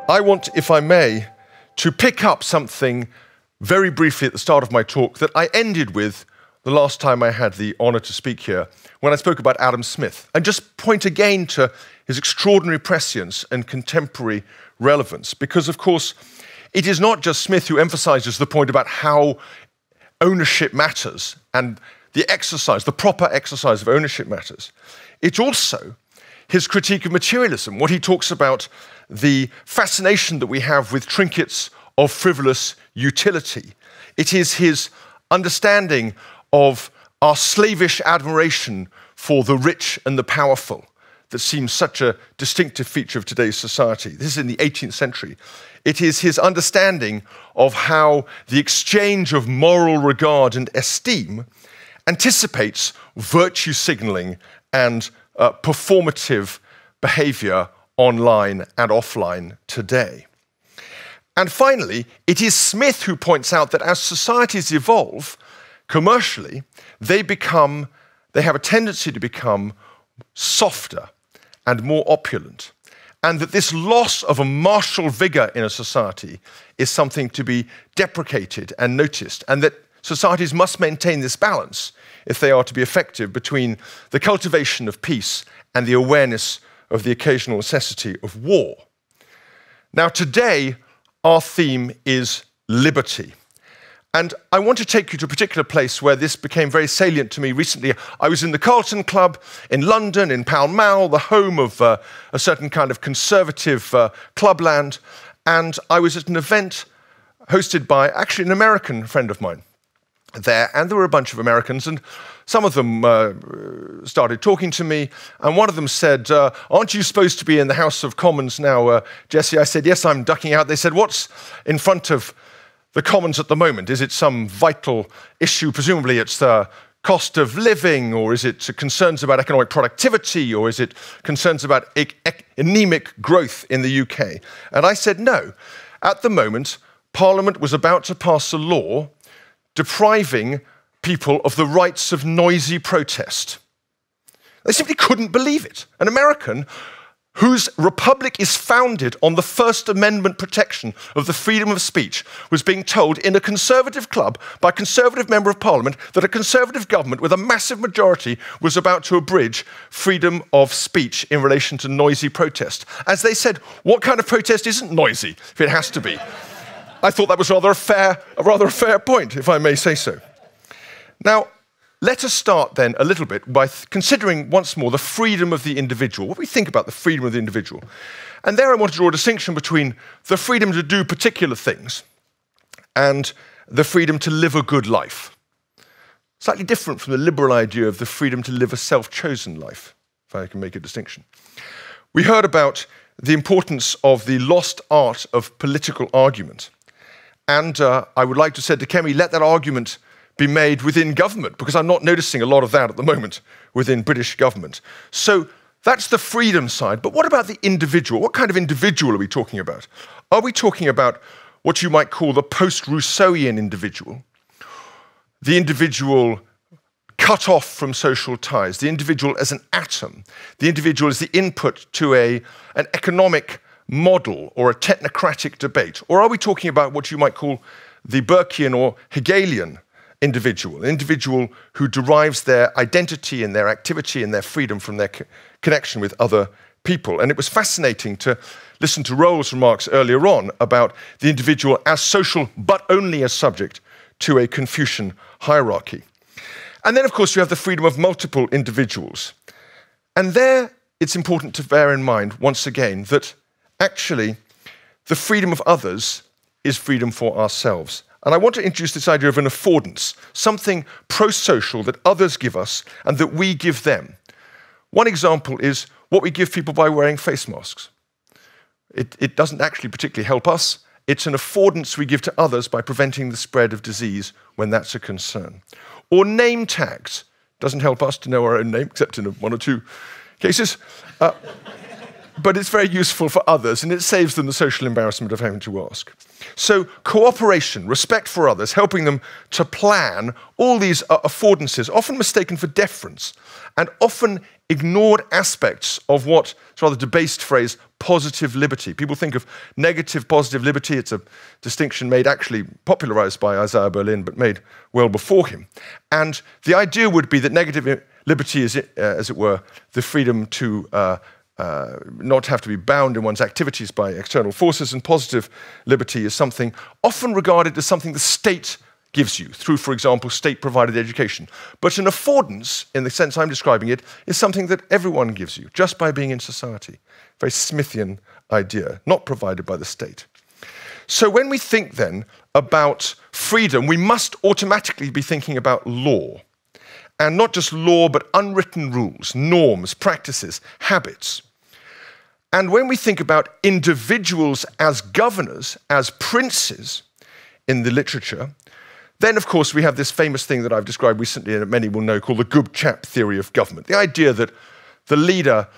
I want, if I may, to pick up something very briefly at the start of my talk that I ended with the last time I had the honor to speak here, when I spoke about Adam Smith, and just point again to his extraordinary prescience and contemporary relevance, because, of course, it is not just Smith who emphasizes the point about how ownership matters and the exercise, the proper exercise of ownership matters. It's also his critique of materialism, what he talks about the fascination that we have with trinkets of frivolous utility. It is his understanding of our slavish admiration for the rich and the powerful that seems such a distinctive feature of today's society. This is in the 18th century. It is his understanding of how the exchange of moral regard and esteem anticipates virtue signaling and performative behavior online and offline today. And finally, it is Smith who points out that as societies evolve commercially, they have a tendency to become softer and more opulent, and that this loss of a martial vigor in a society is something to be deprecated and noticed, and that societies must maintain this balance if they are to be effective between the cultivation of peace and the awareness of the occasional necessity of war. Now, today, our theme is liberty. And I want to take you to a particular place where this became very salient to me recently. I was in the Carlton Club in London, in Pall Mall, the home of a certain kind of conservative clubland, and I was at an event hosted by actually an American friend of mine there, and there were a bunch of Americans, and some of them started talking to me, and one of them said, aren't you supposed to be in the House of Commons now, Jesse? I said, yes, I'm ducking out. They said, what's in front of the Commons at the moment? Is it some vital issue? Presumably it's the cost of living, or is it concerns about economic productivity, or is it concerns about anemic growth in the UK? And I said, no. At the moment, Parliament was about to pass a law depriving people of the rights of noisy protest. They simply couldn't believe it. An American whose republic is founded on the First Amendment protection of the freedom of speech was being told in a conservative club by a conservative member of parliament that a conservative government with a massive majority was about to abridge freedom of speech in relation to noisy protest. As they said, what kind of protest isn't noisy if it has to be? I thought that was rather a fair point, if I may say so. Now, let us start then a little bit by considering once more the freedom of the individual, what we think about the freedom of the individual. And there I want to draw a distinction between the freedom to do particular things and the freedom to live a good life. Slightly different from the liberal idea of the freedom to live a self-chosen life, if I can make a distinction. We heard about the importance of the lost art of political argument. And I would like to say to Kemi, let that argument be made within government, because I'm not noticing a lot of that at the moment within British government. So that's the freedom side. But what about the individual? What kind of individual are we talking about? Are we talking about what you might call the post-Rousseauian individual? The individual cut off from social ties, the individual as an atom, the individual as the input to an economic model or a technocratic debate? Or are we talking about what you might call the Burkean or Hegelian individual, an individual who derives their identity and their activity and their freedom from their connection with other people? And it was fascinating to listen to Roll's remarks earlier on about the individual as social, but only as subject to a Confucian hierarchy. And then, of course, you have the freedom of multiple individuals. And there, it's important to bear in mind, once again, that actually the freedom of others is freedom for ourselves. And I want to introduce this idea of an affordance, something pro-social that others give us and that we give them. One example is what we give people by wearing face masks. It doesn't actually particularly help us. It's an affordance we give to others by preventing the spread of disease when that's a concern. Or name tags. Doesn't help us to know our own name, except in one or two cases. But it's very useful for others, and it saves them the social embarrassment of having to ask. So cooperation, respect for others, helping them to plan all these affordances, often mistaken for deference, and often ignored aspects of what's a rather debased phrase, positive liberty. People think of negative positive liberty. It's a distinction made, actually popularized by Isaiah Berlin, but made well before him. And the idea would be that negative liberty is, as it were, the freedom to not have to be bound in one's activities by external forces, and positive liberty is something often regarded as something the state gives you through, for example, state-provided education. But an affordance, in the sense I'm describing it, is something that everyone gives you just by being in society. Very Smithian idea, not provided by the state. So when we think then about freedom, we must automatically be thinking about law. And not just law, but unwritten rules, norms, practices, habits. And when we think about individuals as governors, as princes in the literature, then, of course, we have this famous thing that I've described recently and that many will know called the good chap theory of government. The idea that the leader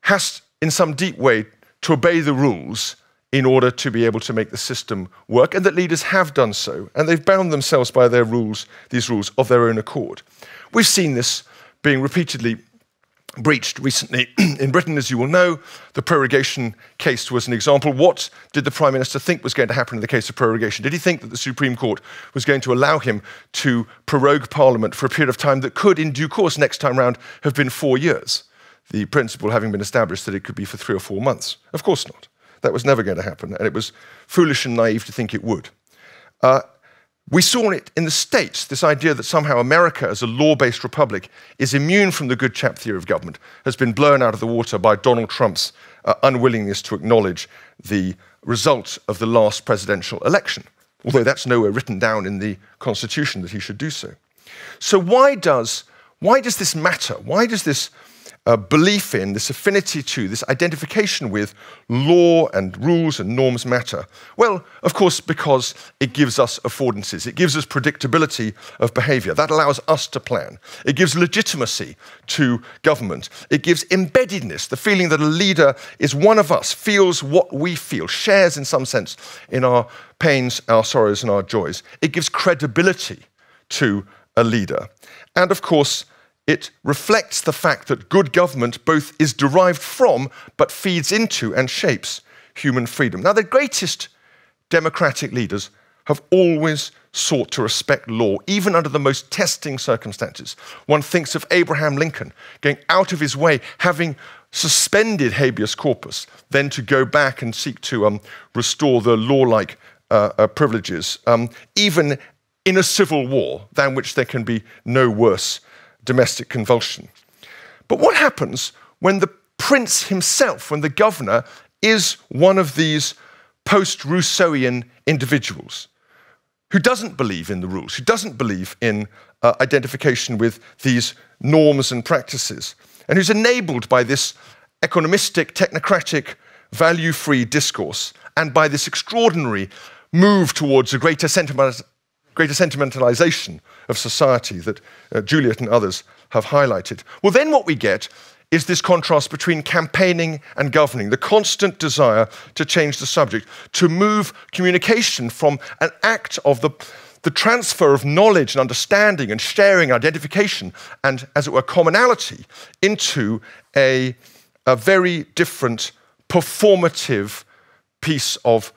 has, in some deep way, to obey the rules in order to be able to make the system work, and that leaders have done so, and they've bound themselves by their rules, these rules, of their own accord. We've seen this being repeatedly breached recently. In Britain, as you will know, the prorogation case was an example. What did the Prime Minister think was going to happen in the case of prorogation? Did he think that the Supreme Court was going to allow him to prorogue Parliament for a period of time that could, in due course, next time round, have been 4 years? The principle having been established that it could be for 3 or 4 months. Of course not. That was never going to happen, and it was foolish and naive to think it would. We saw it in the States, this idea that somehow America, as a law-based republic, is immune from the good chap theory of government, has been blown out of the water by Donald Trump's unwillingness to acknowledge the result of the last presidential election, although that's nowhere written down in the Constitution that he should do so. So why does this matter? Why does this belief in, this affinity to, this identification with law and rules and norms matter? Well, of course, because it gives us affordances. It gives us predictability of behavior. That allows us to plan. It gives legitimacy to government. It gives embeddedness, the feeling that a leader is one of us, feels what we feel, shares in some sense in our pains, our sorrows, and our joys. It gives credibility to a leader. And of course, it reflects the fact that good government both is derived from, but feeds into and shapes human freedom. Now, the greatest democratic leaders have always sought to respect law, even under the most testing circumstances. One thinks of Abraham Lincoln going out of his way, having suspended habeas corpus, then to go back and seek to restore the law-like privileges, even in a civil war, than which there can be no worse domestic convulsion. But what happens when the prince himself, when the governor, is one of these post-Rousseauian individuals who doesn't believe in the rules, who doesn't believe in identification with these norms and practices, and who's enabled by this economistic, technocratic, value-free discourse and by this extraordinary move towards a greater sentimentalization of society that Juliet and others have highlighted? Well, then what we get is this contrast between campaigning and governing, the constant desire to change the subject, to move communication from an act of the transfer of knowledge and understanding and sharing, identification, and, as it were, commonality, into a very different performative piece of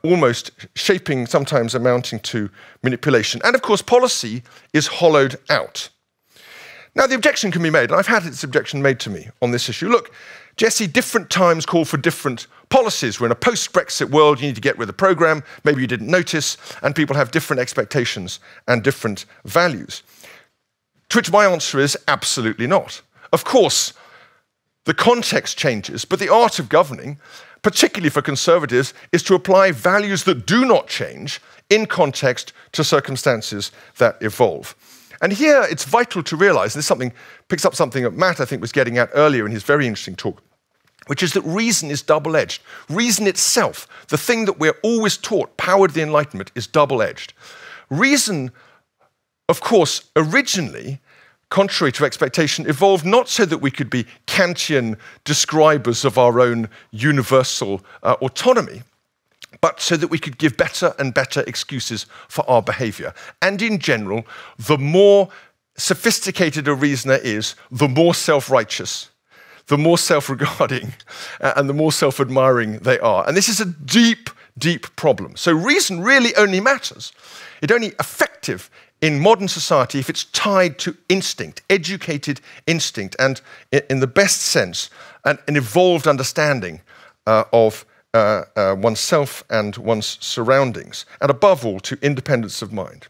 almost shaping, sometimes amounting to manipulation. And of course, policy is hollowed out. Now, the objection can be made, and I've had this objection made to me on this issue. Look, Jesse, different times call for different policies. We're in a post-Brexit world, you need to get with the programme, maybe you didn't notice, and people have different expectations and different values. To which my answer is absolutely not. Of course, the context changes, but the art of governing, particularly for conservatives, is to apply values that do not change in context to circumstances that evolve. And here it's vital to realize, and this picks up something that Matt, I think, was getting at earlier in his very interesting talk, which is that reason is double-edged. Reason itself, the thing that we're always taught, powered the Enlightenment, is double-edged. Reason, of course, originally, contrary to expectation, evolved not so that we could be Kantian describers of our own universal autonomy, but so that we could give better and better excuses for our behavior. And in general, the more sophisticated a reasoner is, the more self-righteous, the more self-regarding, and the more self-admiring they are. And this is a deep, deep problem. So reason really only matters. It's only effective in modern society if it's tied to instinct, educated instinct, and in the best sense, an evolved understanding of oneself and one's surroundings, and above all, to independence of mind.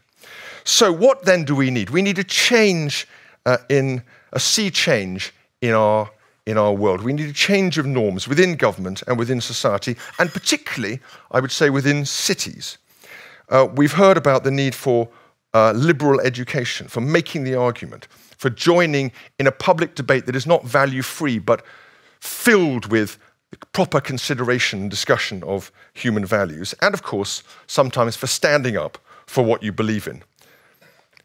So what then do we need? We need a change, a sea change in our world. We need a change of norms within government and within society, and particularly, I would say, within cities. We've heard about the need for liberal education, for making the argument, for joining in a public debate that is not value-free, but filled with proper consideration and discussion of human values, and of course, sometimes for standing up for what you believe in.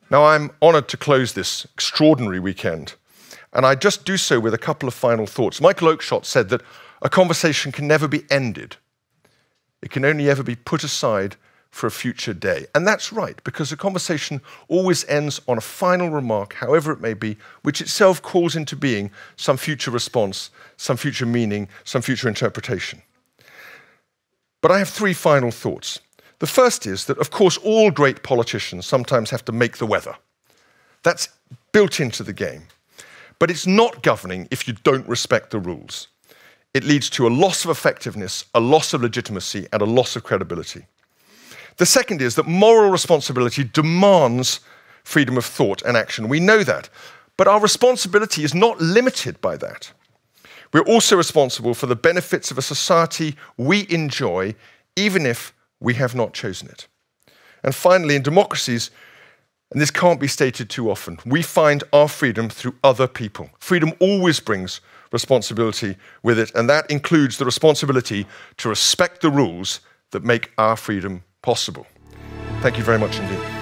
Now, I'm honored to close this extraordinary weekend, and I just do so with a couple of final thoughts. Michael Oakeshott said that a conversation can never be ended. It can only ever be put aside for a future day. And that's right, because a conversation always ends on a final remark, however it may be, which itself calls into being some future response, some future meaning, some future interpretation. But I have three final thoughts. The first is that, of course, all great politicians sometimes have to make the weather. That's built into the game. But it's not governing if you don't respect the rules. It leads to a loss of effectiveness, a loss of legitimacy, and a loss of credibility. The second is that moral responsibility demands freedom of thought and action. We know that. But our responsibility is not limited by that. We're also responsible for the benefits of a society we enjoy, even if we have not chosen it. And finally, in democracies, and this can't be stated too often, we find our freedom through other people. Freedom always brings responsibility with it, and that includes the responsibility to respect the rules that make our freedom possible. Thank you very much indeed.